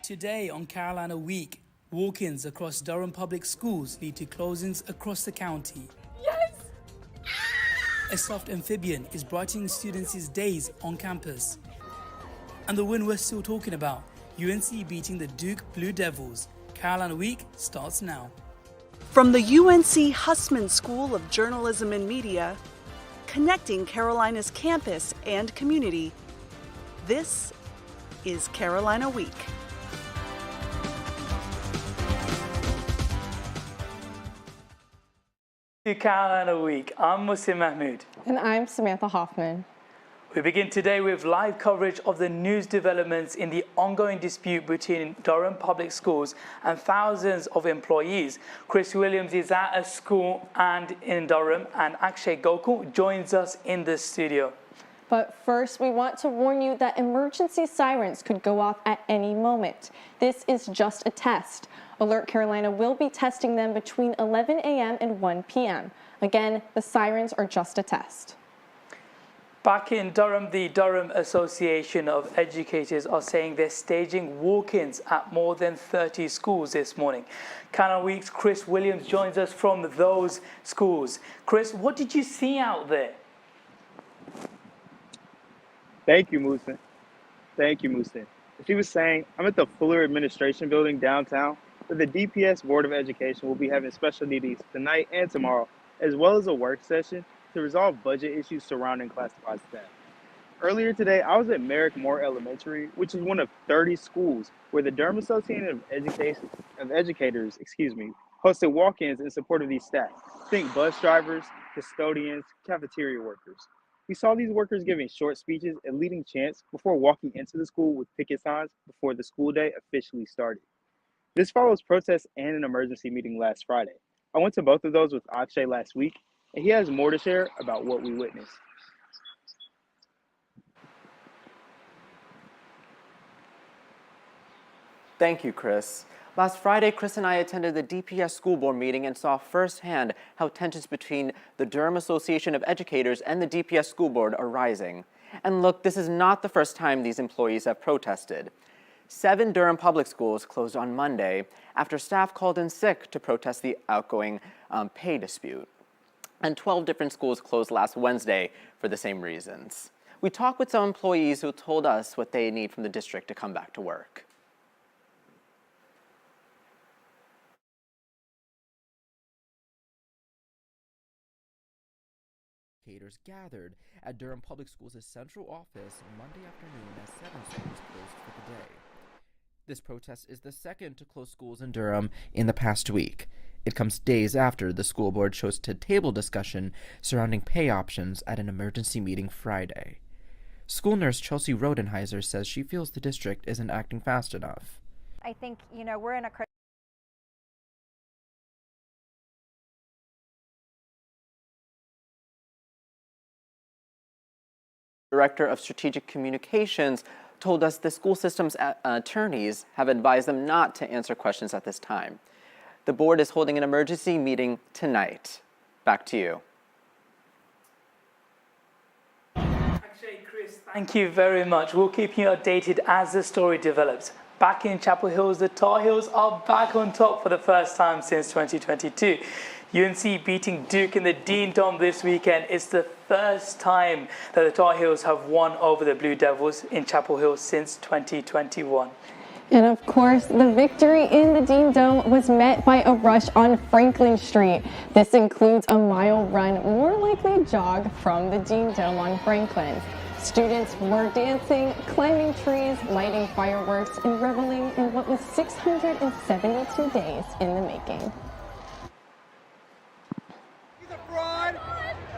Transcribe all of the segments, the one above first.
Today on Carolina Week, walk-ins across Durham Public Schools lead to closings across the county. Yes! A soft amphibian is brightening students' days on campus. And the win we're still talking about, UNC beating the Duke Blue Devils. Carolina Week starts now. From the UNC Hussman School of Journalism and Media, connecting Carolina's campus and community, this is Carolina Week. To Carolina Week, I'm Musim Mahmood. And I'm Samantha Hoffman. We begin today with live coverage of the news developments in the ongoing dispute between Durham Public Schools and thousands of employees. Chris Williams is at a school and in Durham, and Akshay Gokul joins us in the studio. But first, we want to warn you that emergency sirens could go off at any moment. This is just a test. Alert Carolina will be testing them between 11 a.m. and 1 p.m. Again, the sirens are just a test. Back in Durham, the Durham Association of Educators are saying they're staging walk-ins at more than 30 schools this morning. Carolina Week's Chris Williams joins us from those schools. Chris, what did you see out there? Thank you, Musin. Thank you, Musin. As he was saying, I'm at the Fuller Administration Building downtown, where the DPS Board of Education will be having special meetings tonight and tomorrow, as well as a work session to resolve budget issues surrounding classified staff. Earlier today, I was at Merrick Moore Elementary, which is one of 30 schools where the Durham Association of Educators hosted walk-ins in support of these staff. Think bus drivers, custodians, cafeteria workers. We saw these workers giving short speeches and leading chants before walking into the school with picket signs before the school day officially started. This follows protests and an emergency meeting last Friday. I went to both of those with Akshay last week, and he has more to share about what we witnessed. Thank you, Chris. Last Friday, Chris and I attended the DPS school board meeting and saw firsthand how tensions between the Durham Association of Educators and the DPS school board are rising. And look, this is not the first time these employees have protested. 7 Durham public schools closed on Monday after staff called in sick to protest the outgoing pay dispute. And 12 different schools closed last Wednesday for the same reasons. We talked with some employees who told us what they need from the district to come back to work. Gathered at Durham Public Schools' central office Monday afternoon as 7 schools closed for the day. This protest is the second to close schools in Durham in the past week. It comes days after the school board chose to table discussion surrounding pay options at an emergency meeting Friday. School nurse Chelsea Rodenheiser says she feels the district isn't acting fast enough. I think, we're in a Director of Strategic Communications told us the school system's attorneys have advised them not to answer questions at this time. The board is holding an emergency meeting tonight. Back to you. Actually, Chris, thank you very much. We'll keep you updated as the story develops. Back in Chapel Hills, the Tar Heels are back on top for the first time since 2022. UNC beating Duke in the Dean Dome this weekend. It's the first time that the Tar Heels have won over the Blue Devils in Chapel Hill since 2021. And of course, the victory in the Dean Dome was met by a rush on Franklin Street. This includes a mile run, more likely a jog, from the Dean Dome on Franklin. Students were dancing, climbing trees, lighting fireworks, and reveling in what was 672 days in the making. He's a fraud.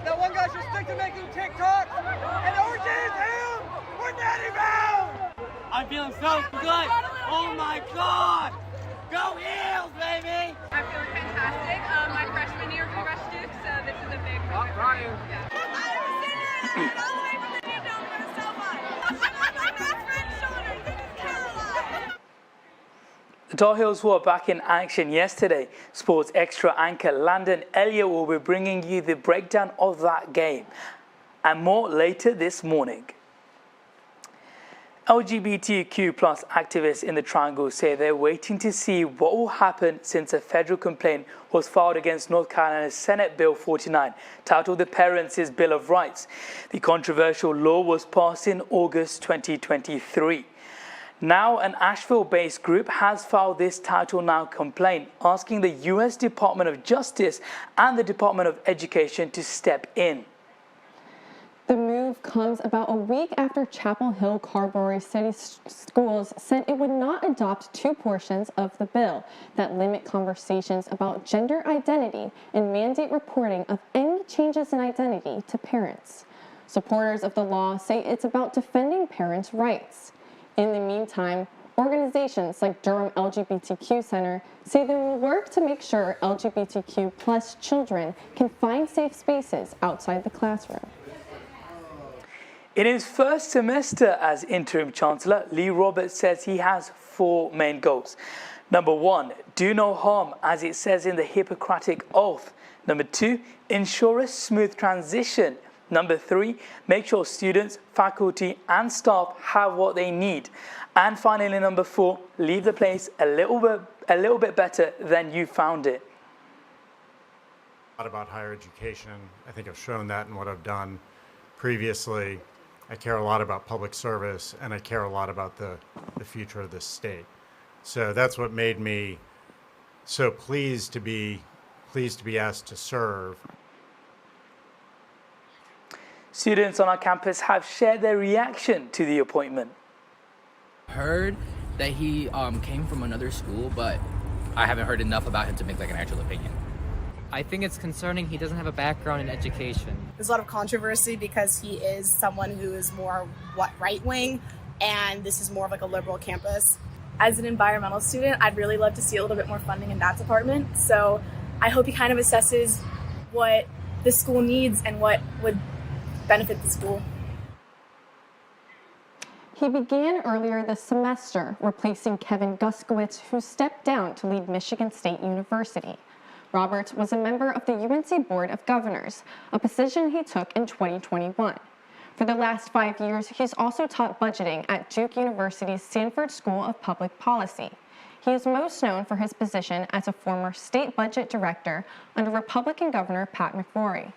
That one guy should stick to making TikToks. And OJ is him. We're natty bound. I'm feeling so good. Oh my God. Go Heels, baby. I'm feeling fantastic. My freshman year we rushed Duke, so this is a big moment for me. Yeah. I was sitting all the way from the Dean Dome. It was so fun. I'm my best friend's shoulders. This is Caroline. The Tar Heels were back in action yesterday. Sports Extra anchor Landon Elliott will be bringing you the breakdown of that game and more later this morning. LGBTQ plus activists in the Triangle say they're waiting to see what will happen since a federal complaint was filed against North Carolina's Senate Bill 49, titled the Parents' Bill of Rights. The controversial law was passed in August 2023. Now, an Asheville-based group has filed this Title Now complaint, asking the U.S. Department of Justice and the Department of Education to step in. The move comes about a week after Chapel Hill Carberry City Schools said it would not adopt two portions of the bill that limit conversations about gender identity and mandate reporting of any changes in identity to parents. Supporters of the law say it's about defending parents' rights. In the meantime, organizations like Durham LGBTQ Center say they will work to make sure LGBTQ plus children can find safe spaces outside the classroom. In his first semester as interim chancellor, Lee Roberts says he has four main goals. Number one, do no harm, as it says in the Hippocratic Oath. Number two, ensure a smooth transition. Number three, make sure students, faculty and staff have what they need. And finally, number four, leave the place a little bit better than you found it. A lot about higher education. I think I've shown that in what I've done previously. I care a lot about public service, and I care a lot about the future of this state. So that's what made me so pleased to be asked to serve. Students on our campus have shared their reaction to the appointment. Heard that he came from another school, but I haven't heard enough about him to make like an actual opinion. I think it's concerning he doesn't have a background in education. There's a lot of controversy because he is someone who is more right-wing, and this is more of like a liberal campus. As an environmental student, I'd really love to see a little bit more funding in that department. So I hope he kind of assesses what the school needs and what would benefit the school. He began earlier this semester, replacing Kevin Guskowitz, who stepped down to lead Michigan State University. Roberts was a member of the UNC Board of Governors, a position he took in 2021. For the last 5 years, he's also taught budgeting at Duke University's Sanford School of Public Policy. He is most known for his position as a former state budget director under Republican Governor Pat McCrory.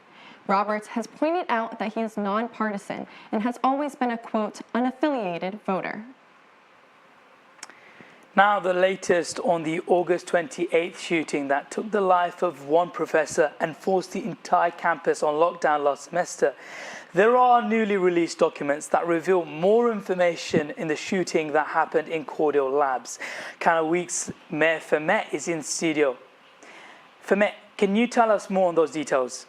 Roberts has pointed out that he is nonpartisan and has always been a, quote, unaffiliated voter. Now the latest on the August 28th shooting that took the life of one professor and forced the entire campus on lockdown last semester. There are newly released documents that reveal more information in the shooting that happened in Cordell Labs. Canada Week's Mayor Fermet is in studio. Fermet, can you tell us more on those details?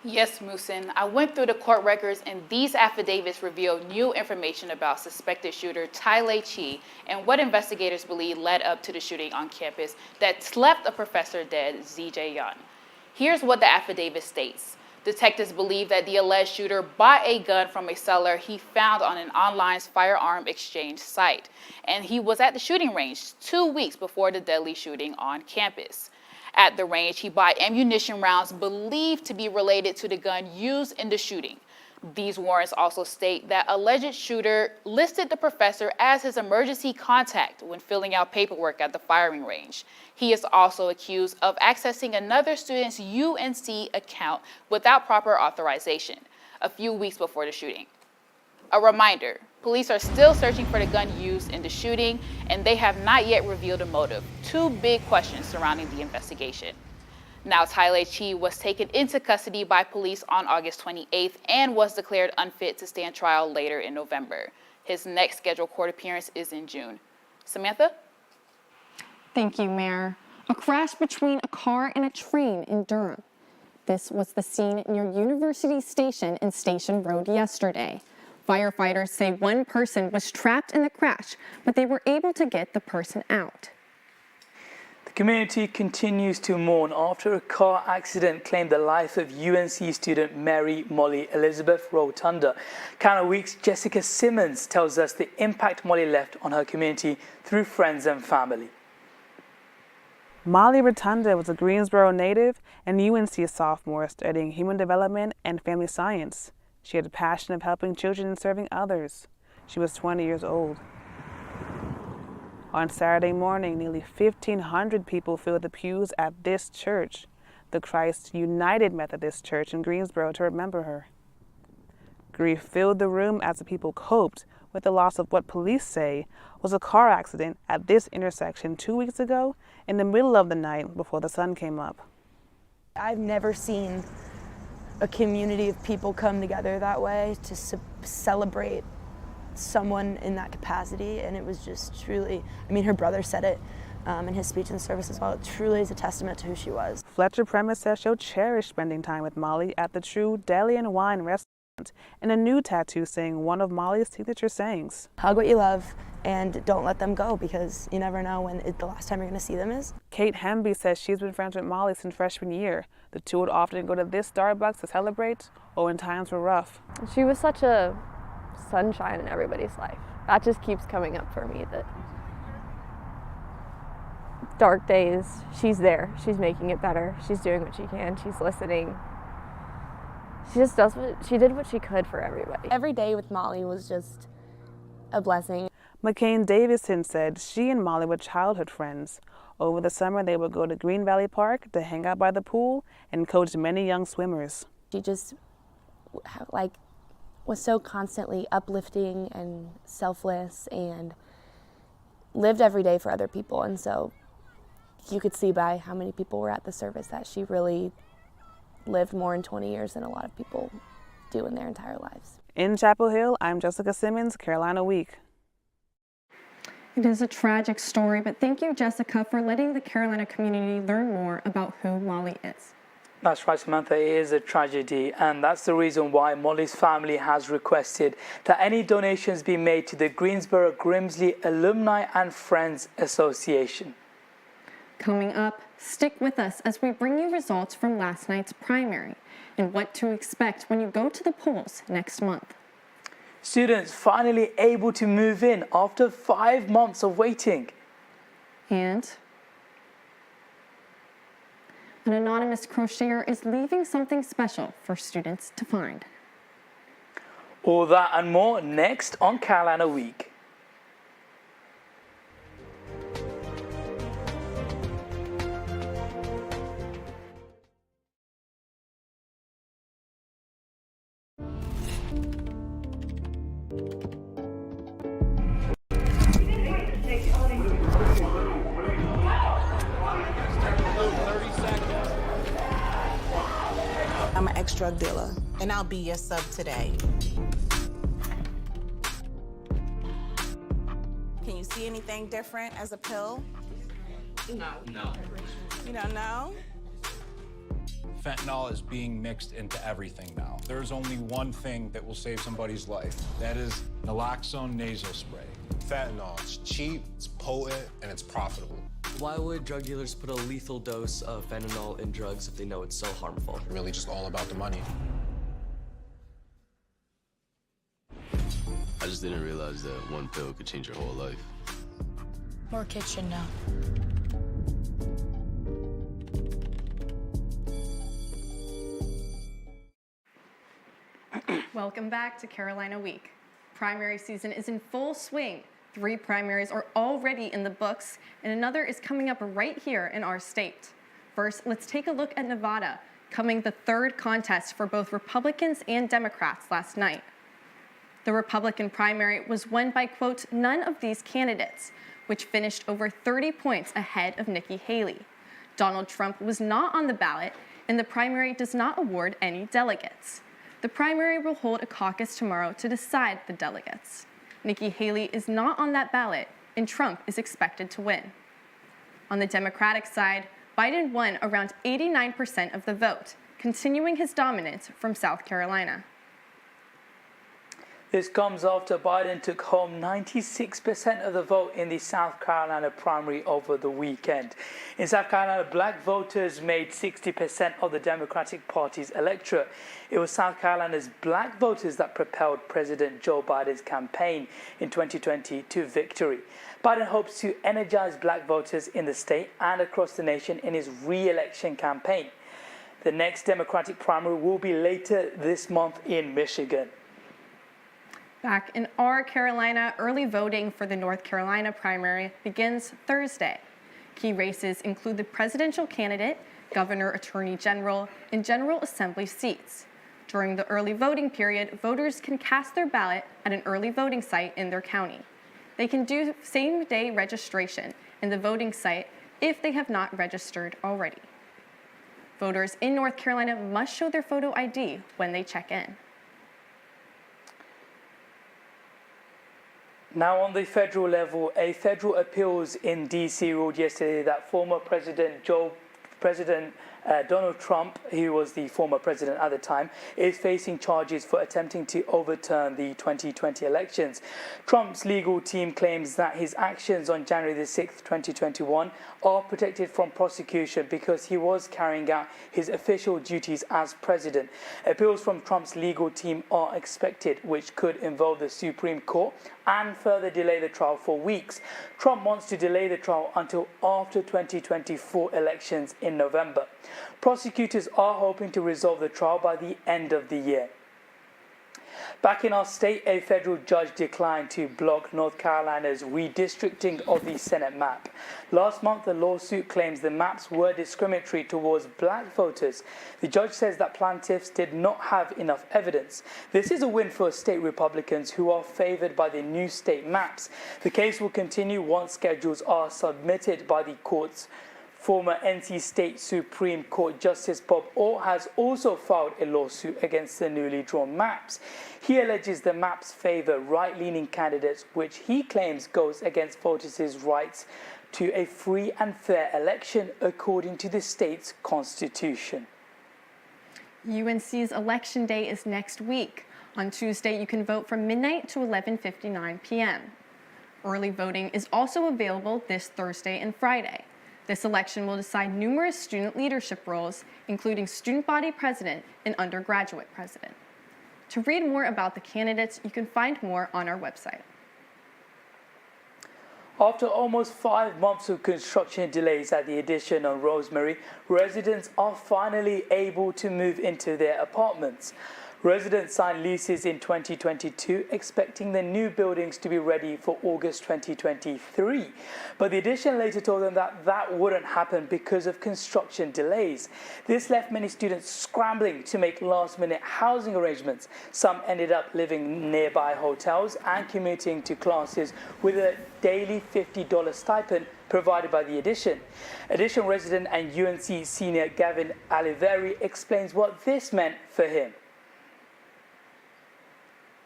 Yes, Musin. I went through the court records, and these affidavits reveal new information about suspected shooter Tylee Chi and what investigators believe led up to the shooting on campus that left a professor dead, ZJ Yan. Here's what the affidavit states. Detectives believe that the alleged shooter bought a gun from a seller he found on an online firearm exchange site, and he was at the shooting range 2 weeks before the deadly shooting on campus. At the range, he bought ammunition rounds believed to be related to the gun used in the shooting. These warrants also state that alleged shooter listed the professor as his emergency contact when filling out paperwork at the firing range. He is also accused of accessing another student's UNC account without proper authorization a few weeks before the shooting. A reminder, police are still searching for the gun used in the shooting, and they have not yet revealed a motive. Two big questions surrounding the investigation. Now, Tylee Chi was taken into custody by police on August 28th and was declared unfit to stand trial later in November. His next scheduled court appearance is in June. Samantha? Thank you, Mayor. A crash between a car and a train in Durham. This was the scene near University Station and Station Road yesterday. Firefighters say one person was trapped in the crash, but they were able to get the person out. The community continues to mourn after a car accident claimed the life of UNC student Mary Molly Elizabeth Rotunda. Canada Week's Jessica Simmons tells us the impact Molly left on her community through friends and family. Molly Rotunda was a Greensboro native and UNC sophomore studying human development and family science. She had a passion of helping children and serving others. She was 20 years old. On Saturday morning, nearly 1,500 people filled the pews at this church, the Christ United Methodist Church in Greensboro, to remember her. Grief filled the room as the people coped with the loss of what police say was a car accident at this intersection 2 weeks ago in the middle of the night before the sun came up. I've never seen a community of people come together that way to celebrate someone in that capacity, and it was just truly, I mean, her brother said it in his speech in the service as well. It truly is a testament to who she was. Fletcher Premise says she'll cherish spending time with Molly at the True Deli and Wine restaurant, and a new tattoo saying one of Molly's signature sayings. Hug what you love and don't let them go, because you never know when the last time you're going to see them is. Kate Hemby says she's been friends with Molly since freshman year. The two would often go to this Starbucks to celebrate, or when times were rough. She was such a sunshine in everybody's life. That just keeps coming up for me, that dark days, she's there, she's making it better, she's doing what she can, she's listening. She just she did what she could for everybody. Every day with Molly was just a blessing. McCain Davison said she and Molly were childhood friends. Over the summer, they would go to Green Valley Park to hang out by the pool and coach many young swimmers. She just was so constantly uplifting and selfless and lived every day for other people. And so you could see by how many people were at the service that she really lived more in 20 years than a lot of people do in their entire lives. In Chapel Hill, I'm Jessica Simmons, Carolina Week. It is a tragic story, but thank you, Jessica, for letting the Carolina community learn more about who Molly is. That's right, Samantha. It is a tragedy, and that's the reason why Molly's family has requested that any donations be made to the Greensboro Grimsley Alumni and Friends Association. Coming up, stick with us as we bring you results from last night's primary and what to expect when you go to the polls next month. Students finally able to move in after 5 months of waiting. And an anonymous crocheter is leaving something special for students to find. All that and more next on Carolina Week. I'm an ex-drug dealer, and I'll be your sub today. Can you see anything different as a pill? No. No. You don't know? Fentanyl is being mixed into everything now. There's only one thing that will save somebody's life. That is naloxone nasal spray. Fentanyl, it's cheap, it's potent, and it's profitable. Why would drug dealers put a lethal dose of fentanyl in drugs if they know it's so harmful? Really just all about the money. I just didn't realize that one pill could change your whole life. More kids should know. Welcome back to Carolina Week. Primary season is in full swing. 3 primaries are already in the books, and another is coming up right here in our state. First, let's take a look at Nevada, coming the 3rd contest for both Republicans and Democrats last night. The Republican primary was won by, quote, none of these candidates, which finished over 30 points ahead of Nikki Haley. Donald Trump was not on the ballot, and the primary does not award any delegates. The primary will hold a caucus tomorrow to decide the delegates. Nikki Haley is not on that ballot, and Trump is expected to win. On the Democratic side, Biden won around 89% of the vote, continuing his dominance from South Carolina. This comes after Biden took home 96% of the vote in the South Carolina primary over the weekend. In South Carolina, black voters made 60% of the Democratic Party's electorate. It was South Carolina's black voters that propelled President Joe Biden's campaign in 2020 to victory. Biden hopes to energize black voters in the state and across the nation in his re-election campaign. The next Democratic primary will be later this month in Michigan. Back in our Carolina, early voting for the North Carolina primary begins Thursday. Key races include the presidential candidate, governor, attorney general, and general assembly seats. During the early voting period, voters can cast their ballot at an early voting site in their county. They can do same-day registration in the voting site if they have not registered already. Voters in North Carolina must show their photo ID when they check in. Now on the federal level, a federal appeals in D.C. ruled yesterday that former President Donald Trump, who was the former president at the time, is facing charges for attempting to overturn the 2020 elections. Trump's legal team claims that his actions on January 6, 2021 are protected from prosecution because he was carrying out his official duties as president. Appeals from Trump's legal team are expected, which could involve the Supreme Court and further delay the trial for weeks. Trump wants to delay the trial until after 2024 elections in November. Prosecutors are hoping to resolve the trial by the end of the year. Back in our state, a federal judge declined to block North Carolina's redistricting of the Senate map. Last month, the lawsuit claims the maps were discriminatory towards black voters. The judge says that plaintiffs did not have enough evidence. This is a win for state Republicans who are favored by the new state maps. The case will continue once schedules are submitted by the courts. Former NC State Supreme Court Justice Bob Orr has also filed a lawsuit against the newly drawn maps. He alleges the maps favor right-leaning candidates, which he claims goes against voters' rights to a free and fair election according to the state's constitution. UNC's Election Day is next week. On Tuesday, you can vote from midnight to 11:59 p.m. Early voting is also available this Thursday and Friday. This election will decide numerous student leadership roles, including student body president and undergraduate president. To read more about the candidates, you can find more on our website. After almost 5 months of construction delays at the addition on Rosemary, residents are finally able to move into their apartments. Residents signed leases in 2022, expecting the new buildings to be ready for August 2023. But the addition later told them that that wouldn't happen because of construction delays. This left many students scrambling to make last-minute housing arrangements. Some ended up living in nearby hotels and commuting to classes with a daily $50 stipend provided by the addition. Addition resident and UNC senior Gavin Aliveri explains what this meant for him.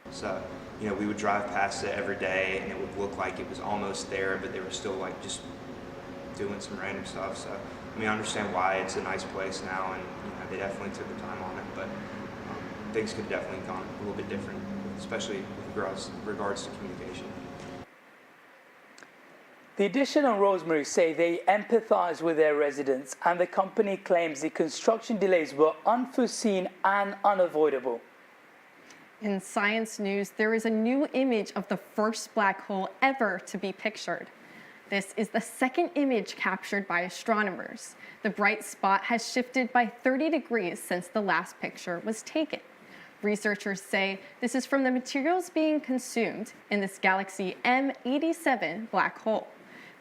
So, we would drive past it every day and it would look like it was almost there, but they were still just doing some random stuff. So, I understand why it's a nice place now, and they definitely took the time on it, but things could have definitely gone a little bit different, especially with regards to communication. The addition on Rosemary say they empathize with their residents, and the company claims the construction delays were unforeseen and unavoidable. In science news, there is a new image of the first black hole ever to be pictured. This is the second image captured by astronomers. The bright spot has shifted by 30 degrees since the last picture was taken. Researchers say this is from the materials being consumed in this galaxy M87 black hole.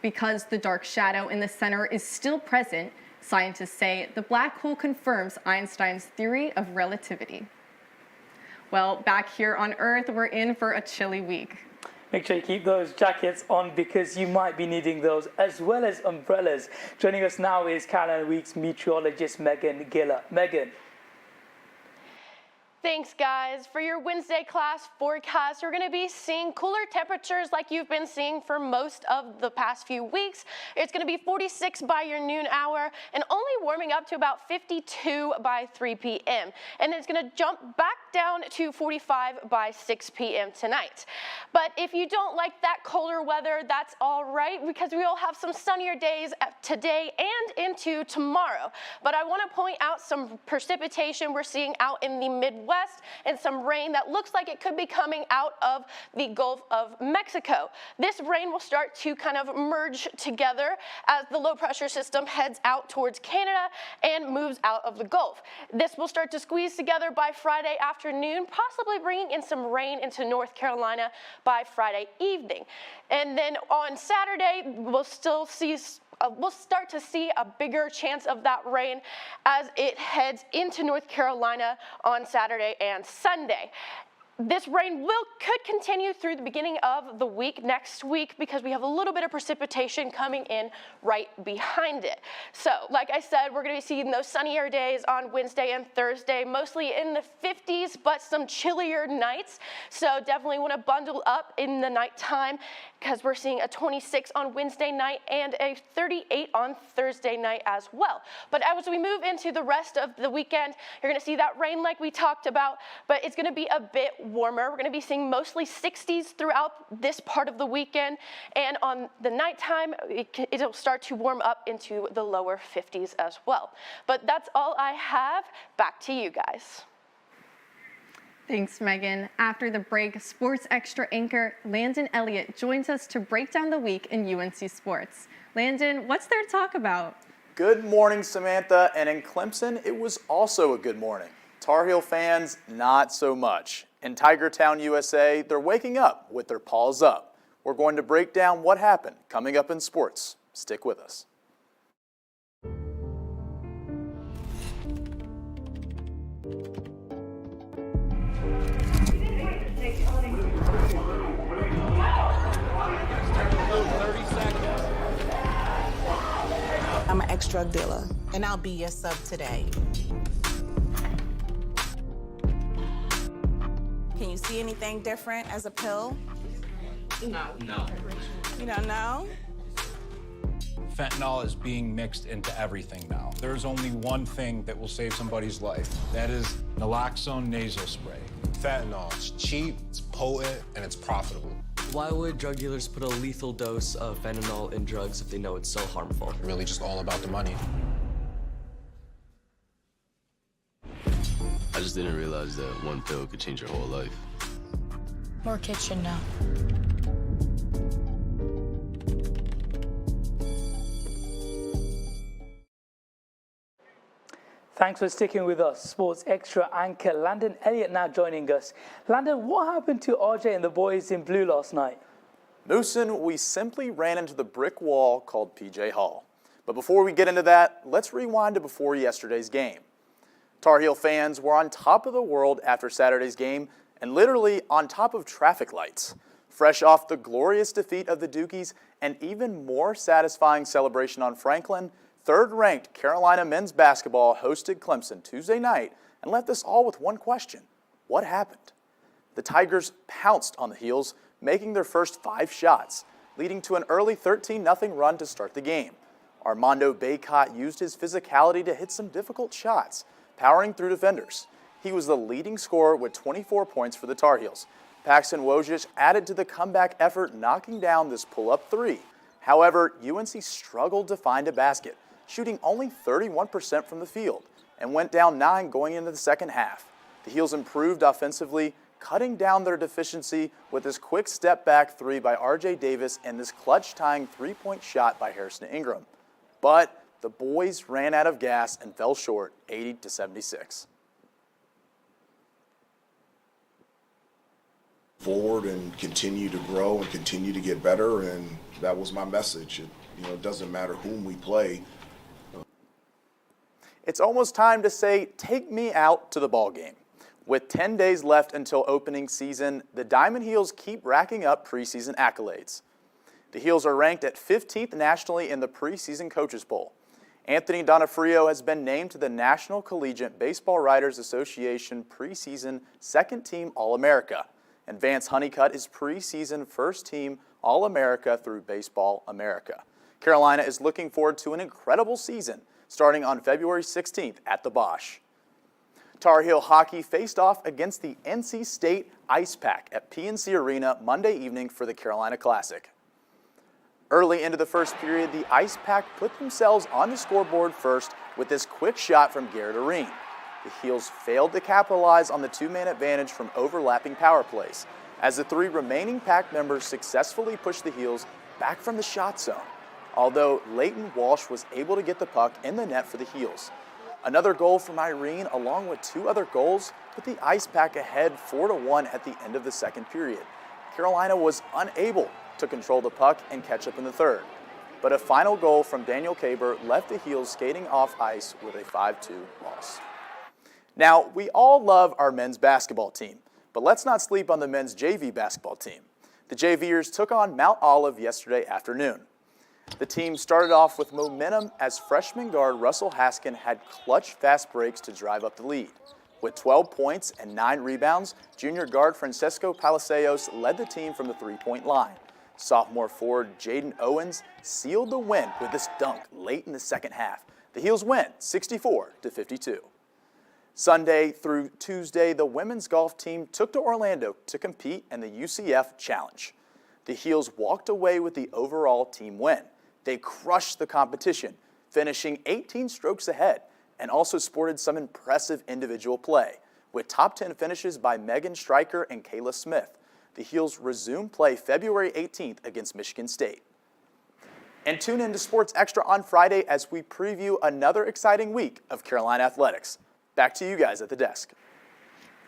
Because the dark shadow in the center is still present, scientists say the black hole confirms Einstein's theory of relativity. Well, back here on Earth, we're in for a chilly week. Make sure you keep those jackets on because you might be needing those, as well as umbrellas. Joining us now is Carolina Week's meteorologist Megan Giller. Megan. Thanks, guys. For your Wednesday class forecast, we're going to be seeing cooler temperatures like you've been seeing for most of the past few weeks. It's going to be 46 by your noon hour and only warming up to about 52 by 3 p.m. And it's going to jump back down to 45 by 6 p.m. tonight. But if you don't like that colder weather, that's all right, because we will have some sunnier days today and into tomorrow. But I want to point out some precipitation we're seeing out in the Midwest. west and some rain that looks like it could be coming out of the Gulf of Mexico. This rain will start to kind of merge together as the low pressure system heads out towards Canada and moves out of the Gulf. This will start to squeeze together by Friday afternoon, possibly bringing in some rain into North Carolina by Friday evening. And then on Saturday, we'll start to see a bigger chance of that rain as it heads into North Carolina on Saturday and Sunday. This rain could continue through the beginning of the week next week because we have a little bit of precipitation coming in right behind it. So like I said, we're going to be seeing those sunnier days on Wednesday and Thursday, mostly in the 50s, but some chillier nights. So definitely want to bundle up in the nighttime because we're seeing a 26 on Wednesday night and a 38 on Thursday night as well. But as we move into the rest of the weekend, you're going to see that rain like we talked about, but it's going to be a bit warmer. We're going to be seeing mostly 60s throughout this part of the weekend, and on the nighttime, it'll start to warm up into the lower 50s as well. But that's all I have. Back to you guys. Thanks, Megan. After the break, Sports Extra anchor Landon Elliott joins us to break down the week in UNC sports. Landon, what's there to talk about? Good morning, Samantha. And in Clemson, it was also a good morning. Tar Heel fans, not so much. In Tiger Town, USA, they're waking up with their paws up. We're going to break down what happened coming up in sports. Stick with us. I'm an ex-drug dealer, and I'll be your sub today. Can you see anything different as a pill? No. You don't know? Fentanyl is being mixed into everything now. There's only one thing that will save somebody's life. That is naloxone nasal spray. Fentanyl, it's cheap, it's potent, and it's profitable. Why would drug dealers put a lethal dose of fentanyl in drugs if they know it's so harmful? Really just all about the money. I just didn't realize that one pill could change your whole life. More kids should know. Thanks for sticking with us. Sports Extra anchor Landon Elliott now joining us. Landon, what happened to RJ and the boys in blue last night? Moosin, we simply ran into the brick wall called PJ Hall. But before we get into that, let's rewind to before yesterday's game. Tar Heel fans were on top of the world after Saturday's game and literally on top of traffic lights. Fresh off the glorious defeat of the Dukies and even more satisfying celebration on Franklin, third-ranked Carolina men's basketball hosted Clemson Tuesday night and left us all with one question. What happened? The Tigers pounced on the Heels, making their first 5 shots, leading to an early 13-0 run to start the game. Armando Bacot used his physicality to hit some difficult shots, powering through defenders. He was the leading scorer with 24 points for the Tar Heels. Paxton Wojcik added to the comeback effort, knocking down this pull-up 3. However, UNC struggled to find a basket, shooting only 31% from the field, and went down 9 going into the second half. The Heels improved offensively, cutting down their deficiency with this quick step-back 3 by RJ Davis and this clutch-tying 3-point shot by Harrison Ingram. But the boys ran out of gas and fell short 80-76. Forward and continue to grow and continue to get better, and that was my message. It doesn't matter whom we play. It's almost time to say, take me out to the ball game. With 10 days left until opening season, the Diamond Heels keep racking up preseason accolades. The Heels are ranked at 15th nationally in the preseason coaches poll. Anthony Donofrio has been named to the National Collegiate Baseball Writers Association preseason second-team All-America, and Vance Honeycutt is preseason first-team All-America through Baseball America. Carolina is looking forward to an incredible season starting on February 16th at the Bosch. Tar Heel hockey faced off against the NC State Ice Pack at PNC Arena Monday evening for the Carolina Classic. Early into the first period, the Ice Pack put themselves on the scoreboard first with this quick shot from Garrett Areen. The Heels failed to capitalize on the two-man advantage from overlapping power plays, as the three remaining Pack members successfully pushed the Heels back from the shot zone, although Leighton Walsh was able to get the puck in the net for the Heels. Another goal from Irene, along with two other goals, put the Ice Pack ahead 4-1 at the end of the second period. Carolina was unable to control the puck and catch up in the third, but a final goal from Daniel Kaber left the Heels skating off ice with a 5-2 loss. Now, we all love our men's basketball team, but let's not sleep on the men's JV basketball team. The JVers took on Mount Olive yesterday afternoon. The team started off with momentum as freshman guard Russell Haskin had clutch fast breaks to drive up the lead. With 12 points and 9 rebounds, junior guard Francesco Palacios led the team from the three-point line. Sophomore forward Jaden Owens sealed the win with this dunk late in the second half. The Heels win 64-52. Sunday through Tuesday, the women's golf team took to Orlando to compete in the UCF Challenge. The Heels walked away with the overall team win. They crushed the competition, finishing 18 strokes ahead, and also sported some impressive individual play, with top 10 finishes by Megan Stryker and Kayla Smith. The Heels resume play February 18th against Michigan State. And tune in to Sports Extra on Friday as we preview another exciting week of Carolina athletics. Back to you guys at the desk.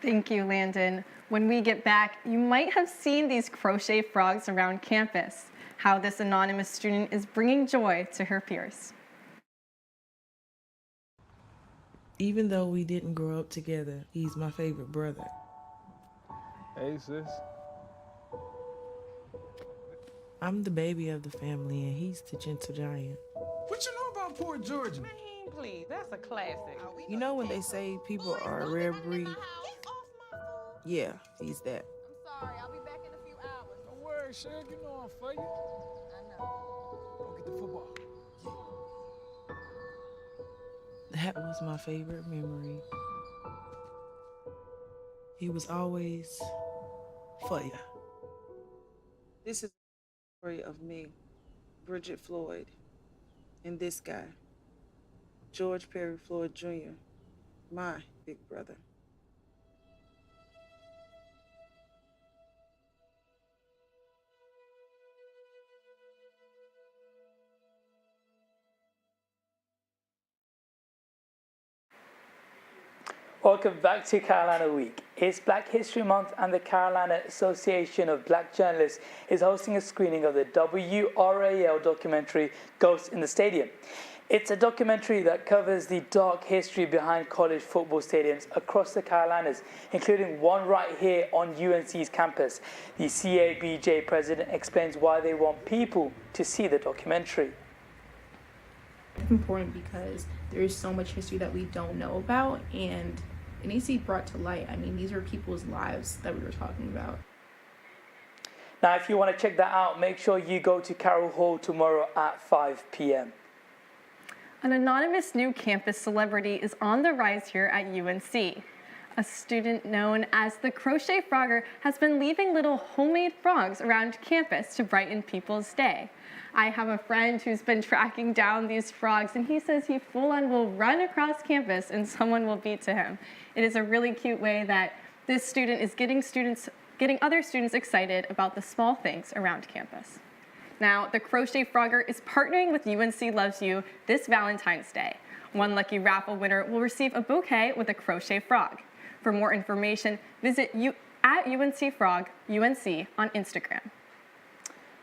Thank you, Landon. When we get back, you might have seen these crochet frogs around campus, how this anonymous student is bringing joy to her peers. Even though we didn't grow up together, he's my favorite brother. Hey, sis. I'm the baby of the family, and he's the gentle giant. What you know about Port Georgia? Man, please, that's a classic. You know when they say people are a rare breed? Yeah, he's that. I'm sorry, I'll be back in a few hours. Don't worry, Shaq, you know I'm for you. I know. Go get the football. That was my favorite memory. He was always for ya. This is the story of me, Bridget Floyd, and this guy, George Perry Floyd Jr., my big brother. Welcome back to Carolina Week. It's Black History Month and the Carolina Association of Black Journalists is hosting a screening of the WRAL documentary Ghosts in the Stadium. It's a documentary that covers the dark history behind college football stadiums across the Carolinas, including one right here on UNC's campus. The CABJ president explains why they want people to see the documentary. It's important because there is so much history that we don't know about, and it needs to be brought to light. I mean, these are people's lives that we were talking about. Now, if you want to check that out, make sure you go to Carroll Hall tomorrow at 5 p.m. An anonymous new campus celebrity is on the rise here at UNC. A student known as the Crochet Frogger has been leaving little homemade frogs around campus to brighten people's day. I have a friend who's been tracking down these frogs, and he says he full-on will run across campus and someone will beat to him. It is a really cute way that this student is getting other students excited about the small things around campus. Now, the Crochet Frogger is partnering with UNC Loves You this Valentine's Day. One lucky raffle winner will receive a bouquet with a crochet frog. For more information, visit at UNC Frog UNC on Instagram.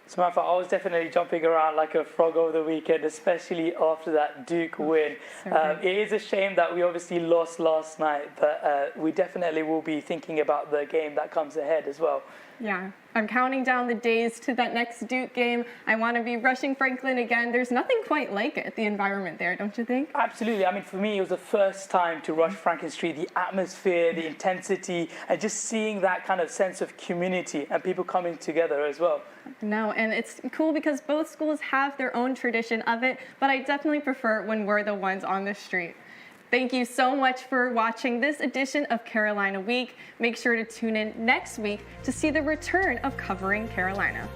Samantha, I was definitely jumping around like a frog over the weekend, especially after that Duke win. It is a shame that we obviously lost last night, but we definitely will be thinking about the game that comes ahead as well. Yeah, I'm counting down the days to that next Duke game. I want to be rushing Franklin again. There's nothing quite like it, the environment there, don't you think? Absolutely. I mean, for me, it was the first time to rush Franklin Street. The atmosphere, the intensity, and just seeing that kind of sense of community and people coming together as well. No, and it's cool because both schools have their own tradition of it, but I definitely prefer when we're the ones on the street. Thank you so much for watching this edition of Carolina Week. Make sure to tune in next week to see the return of Covering Carolina.